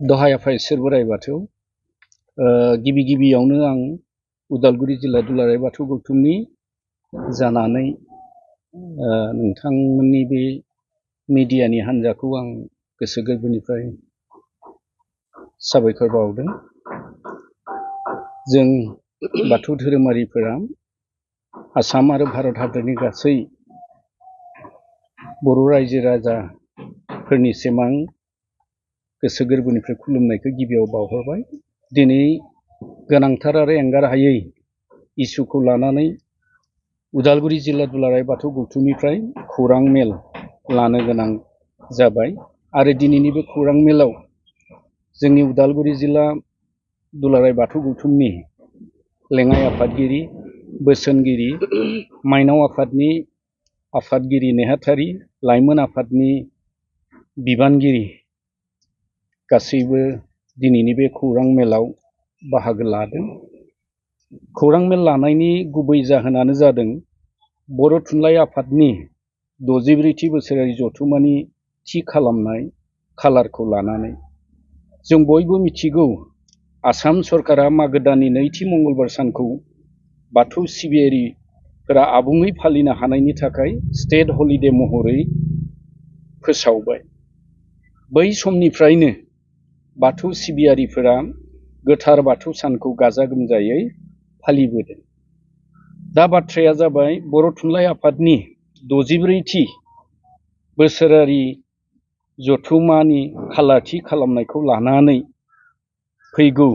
दहाय आफा इसोर बोराइ बाथौ गिबियावनो आं उदालगुरि जिल्ला दुलाराय बाथौ गौथुमनि जानानै नोंथांमोननि बे मिडियानि हान्जाखौ आं गोसो गोरबोनिफ्राय साबायखर बावदों। जों बाथौ धोरोमारिफोरा आसाम आरो भारत हादरनि गासै बर' रायजो राजाफोरनिसिम आं गोसो गोरबोनिफ्राय खुलुमनायखौ गिबियाव बावहरबाय। दिनै गोनांथार आरो एंगार हायै इसुखौ लानानै उदालगुरि जिल्ला दुलाराय बाथौ गौथुमनिफ्राय खौरां मेल लानो गोनां जाबाय आरो दिनैनि बे खौरां मेलाव जोंनि उदालगुरि जिल्ला दुलाराय बाथौ गौथुमनि लेङाइ आफादगिरि, बोसोनगिरि, माइनाव आफादनि आफादगिरि नेहाथारि, लाइमोन आफादनि बिबानगिरि गासैबो दिनैनि बे खौरां मेलाव बाहागो लादों। खौरां मेल लानायनि गुबै जाहोनानो जादों बर' थुनलाइ आफादनि 64थि बोसोरारि जथुम्मानि थि खालामनाय खालारखौ लानानै। जों बयबो मिथिगौ आसाम सरकारा मागो दाननि नैथि मंगलबार सानखौ बाथौ सिबियारिफोरा आबुङै फालिनो हानायनि थाखाय स्टेट हलिडे महरै फोसावबाय। बै समनिफ्रायनो बाथौ सिबियारिफोरा गोथार बाथौ सानखौ गाजा गोमजायै फालिबोदों। दा बाथ्राया जाबाय बर' थुनलाइ आफादनि 64थि बोसोरारि जथुम्मानि खालार थि खालामनायखौ लानानै फैगौ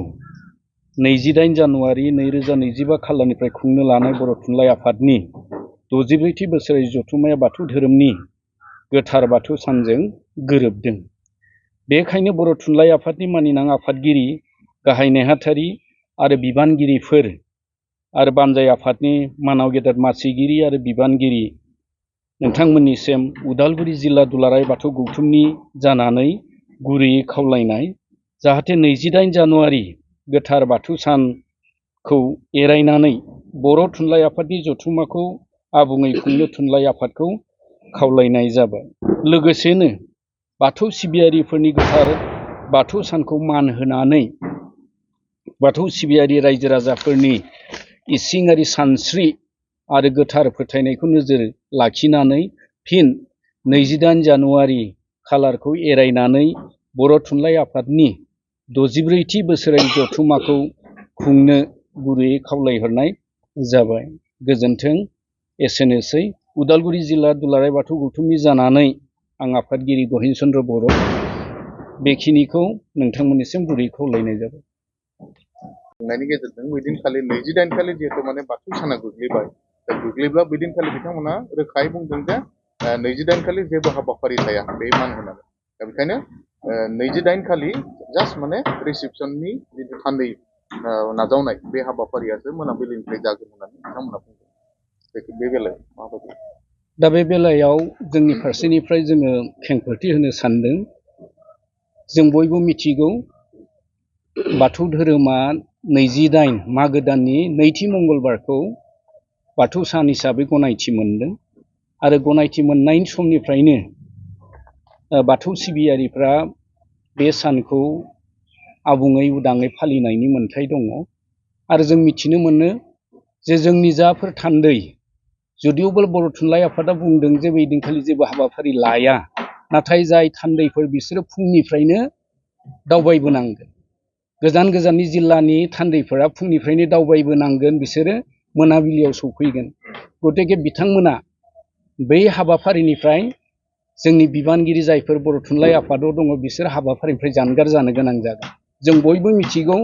28 जानुवारि 2025 खालारनिफ्राय खुंनो लानाय बर' थुनलाइ आफादनि 64थि बोसोरारि जथुम्माया बाथौ धोरोमनि गोथार बाथौ सानजों गोरोबदों। बेखायनो बर' थुनलाइ आफादनि मानिनां आफादगिरि, गाहाय नेहाथारि आरो बिबानगिरिफोर आरो बानजाय आफादनि मानाव गेदेर मासिगिरि आरो बिबानगिरि नोंथांमोननिसिम उदालगुरि जिल्ला दुलाराय बाथौ गौथुमनि जानानै गुरैयै खावलायनाय, जाहाथे 28 जानुवारि गोथार बाथौ सानखौ एरायनानै बर' थुनलाइ आफादनि जथुम्माखौ आबुङै खुंनो थुनलाइ आफादखौ खावलायनाय जाबाय। लोगोसेनो बाथौ सिबियारिफोरनि गोथार बाथौ सानखौ मान होनानै बाथौ सिबियारि रायजो राजाफोरनि इसिङारि सानस्रि आरो गोथार फोथायनायखौ नोजोर लाखिनानै फिन 28 जानुवारि खालारखौ एरायनानै बर' थुनलाइ आफादनि 64थि बोसोरारि जथुम्माखौ खुंनो गुरैयै खावलायहरनाय जाबाय। गोजोन्थों। एसेनोसै। उदालगुरि जिल्ला दुलाराय बाथौ गौथुमनि जानानै आं आफादगिरि गहिन चन्द्र बर' बेखिनिखौ नोंथांमोननिसिम गुरै खावलायनाय जाबाय। खुंनायनि गेजेरजों बैदिनखालि 28 खालि जिहेतु माने बाथौ साना गोग्लैबाय, दा गोग्लैब्ला बैदिनखालि बिथांमोना रोखायै बुंदों जे 28 खालि जेबो हाबाफारि थाया बे मान होनानै। दा बेखायनो 28 खालि जास्ट माने रिसिपसननि जिथु थान्दै नाजावनाय बे हाबाफारियासो मोनाबिलिनिफ्राय जागोन होननानै बिथांमोना बुंदों। बे बेलायाव माबायदि? दा बे बेलायाव जोंनि फारसेनिफ्राय जोङो खेंफोरथि होनो सानदों। जों बयबो मिथिगौ बाथौ धोरोमा 28 मागो दाननि नैथि मंगलबारखौ बाथौ सान हिसाबै गनायथि मोनदों आरो गनायथि मोननायनि समनिफ्रायनो बाथौ सिबियारिफ्रा बे सानखौ आबुङै उदाङै फालिनायनि मोन्थाय दङ आरो जों मिथिनो मोनो जे जोंनि जाफोर थान्दै, जुदिअबो बर' थुनलाइ आफादा बुंदों जे बै दिनखालि जेबो हाबाफारि लाया, नाथाय जाय थान्दैफोर बिसोरो फुंनिफ्रायनो दावबायबोनांगोन। गोजान गोजाननि जिल्लानि थान्दैफोरा फुंनिफ्रायनो दावबायबोनांगोन, बिसोरो मोनाबिलियाव सफैगोन। गतिके बिथांमोना बै हाबाफारिनिफ्राय जोंनि बिबानगिरि जायफोर बर' थुनलाइ आफादाव दङ बिसोर हाबाफारिनिफ्राय जानगार जानो गोनां जागोन। जों बयबो मिथिगौ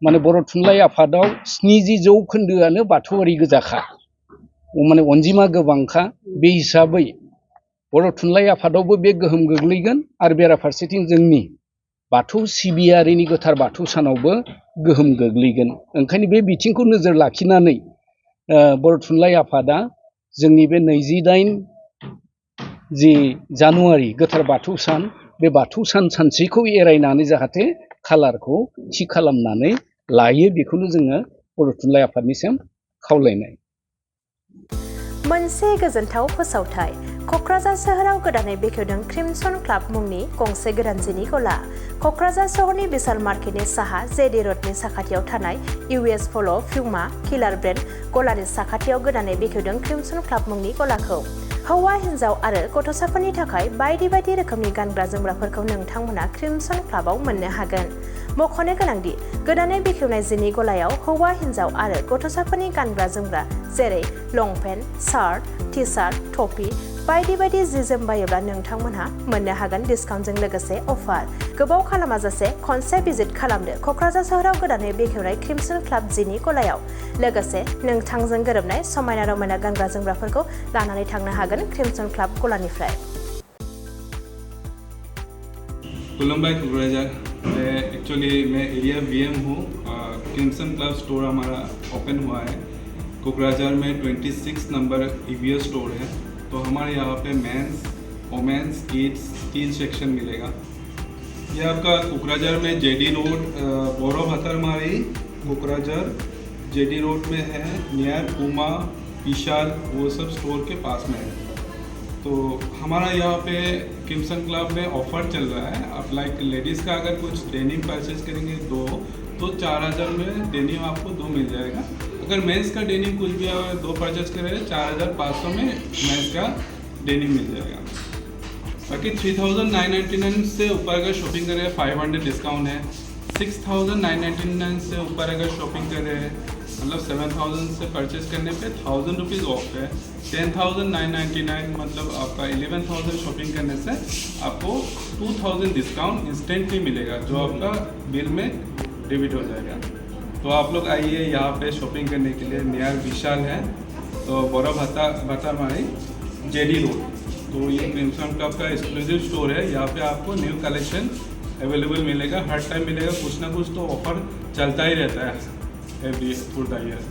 माने बर' थुनलाइ आफादाव 70% बाथौआरि गोजाखा, माने अनजिमा गोबांखा। बे हिसाबै बर' थुनलाइ आफादावबो बे गोहोम गोग्लैगोन आरो बेराफारसेथिं जोंनि बाथौ सिबियारिनि गोथार बाथौ सानावबो गोहोम गोग्लैगोन। ओंखायनो बे बिथिंखौ नोजोर लाखिनानै बर' थुनलाइ आफादा जोंनि बे 28 जानुवारि गोथार बाथौ सान, बे बाथौ सानसेखौ एरायनानै जाहाथे खालारखौ थि खालामनानै लायो, बेखौनो जोङो बर' थुनलाइ आफादनिसिम खावलायनाय। मोनसे गोजोनथाव फोसावथाय। क'क्राझार सोहोराव गोदानै बेखेवदों क्रिमसन क्लाब मुंनि गंसे गोदान जिनि गला। क'क्राझार सहरनि बिशाल मार्केटनि साहा जेडि रडनि साखाथियाव थानाय इउएस पल' प्युमा किलार ब्रेन्ड गलानि साखाथियाव गोदानै बेखेवदों क्रिमसन क्लाब मुंनि गलाखौ। हौवा हिन्जाव आरो गथ'साफोरनि थाखाय बायदि बायदि रोखोमनि गानग्रा जोमग्राफोरखौ नोंथांमोना क्रिमसन क्लाबाव मोननो हागोन। मख'नो गोनांदि गोदानै बेखेवनाय जिनि गलायाव हौवा हिन्जाव आरो गथ'साफोरनि गानग्रा जोमग्रा जेरै लंपेन्ट, शार्ट, टि शार्ट, टपि बायदि बायदि जि जोम बायोब्ला नोंथांमोनहा मोननो हागोन डिस्काउन्टजों लोगोसे अफार। गोबाव खालामाजासे खनसे भिजिट खालामदो क'क्राझार सोहोराव गोदानै बेखेवनाय क्रिमसन क्लाब जिनि गलायाव। लोगोसे नोंथांजों गोरोबनाय समायना रमायना गानग्रा जोमग्राफोरखौ लानानै थांनो हागोन क्रिमसन क्लाब गलानिफ्राय। खुलुमबाय क'क्राझार। मैं एरिया बीएम हूँ। क्रिमसन क्लब स्टोर हमारा ओपन हुआ है कोकराझार में। 26 नंबर EVS स्टोर है। तो हमारे यहाँ पे मेंस, वोमेंस, किड्स 3 सेक्शन मिलेगा। ये आपका कोकराझार में JD road, Boro Bhatarmari Kokrajhar JD road में है, नियर पूमा विशाल वो सब स्टोर के पास में है। तो हमारा यहाँ पे क्रिमसन क्लब में ऑफ़र चल रहा है। आप लाइक लेडीज़ का अगर कुछ डेनिम परचेज करेंगे तो 4000 में डेनिम आपको 2 मिल जाएगा। अगर मेंस का डेनिम कुछ भी अगर 2 परचेज करें 4500 में मेंस का डेनिम मिल जाएगा। बाकी 3999 से ऊपर अगर शॉपिंग करें 500 डिस्काउंट है। 6999 से ऊपर अगर शॉपिंग करें मतलब 7000 से परचेज करने पे 1000 रुपीज़ ऑफ है। 10,999 मतलब आपका 11,000 शॉपिंग करने से आपको 2000 डिस्काउंट इंस्टेंटली मिलेगा जो आपका बिल में डेबिट हो जाएगा। तो आप लोग आइए यहाँ पे शॉपिंग करने के लिए। नियर विशाल है तो बोरा भतरमारी जेडी रोड। तो ये क्रिमसन क्लब का एक्सक्लूसिव स्टोर है। यहाँ पे आपको न्यू कलेक्शन अवेलेबल मिलेगा। हर टाइम मिलेगा, कुछ ना कुछ तो ऑफर चलता ही रहता है एवरी फुल द ईयर।